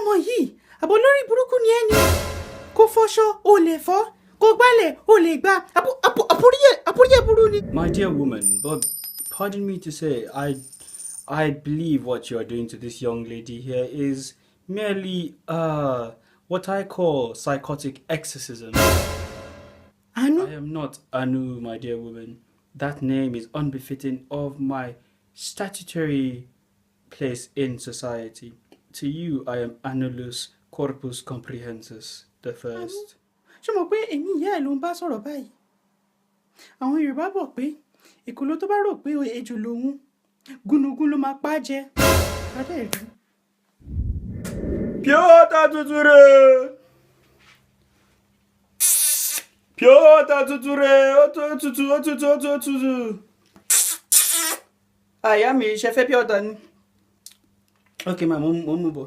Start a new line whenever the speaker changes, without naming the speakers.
ọmọ yìí àbò lórí burúkú ni ẹni kò fọṣọ ò lè fọ kò gbálẹ̀ ò lè gbá àpòríyẹ burú ni.
My dear woman, but pardon me to say, I believe what you are doing to this young lady here is merely what I call psychotic exorcism.
Anu?
I am not Anu, my dear woman. That name is unbefitting of my statutory place in society. To you, I am Annulus Corpus Comprehensus the first.
Ṣé mo pé èmi ìyá ẹ̀ ló ń bá sọ̀rọ̀ báyìí? Àwọn Yorùbá bọ̀ pé èkòló tó bá rò pé ejò lòun gúnugún ló máa pa á jẹ.
Piotr Tuture! Piotr Tuture! Otutu! Àyà mi ṣe fẹ́ Piotr ni. Okay, ma, mo mú bọ̀.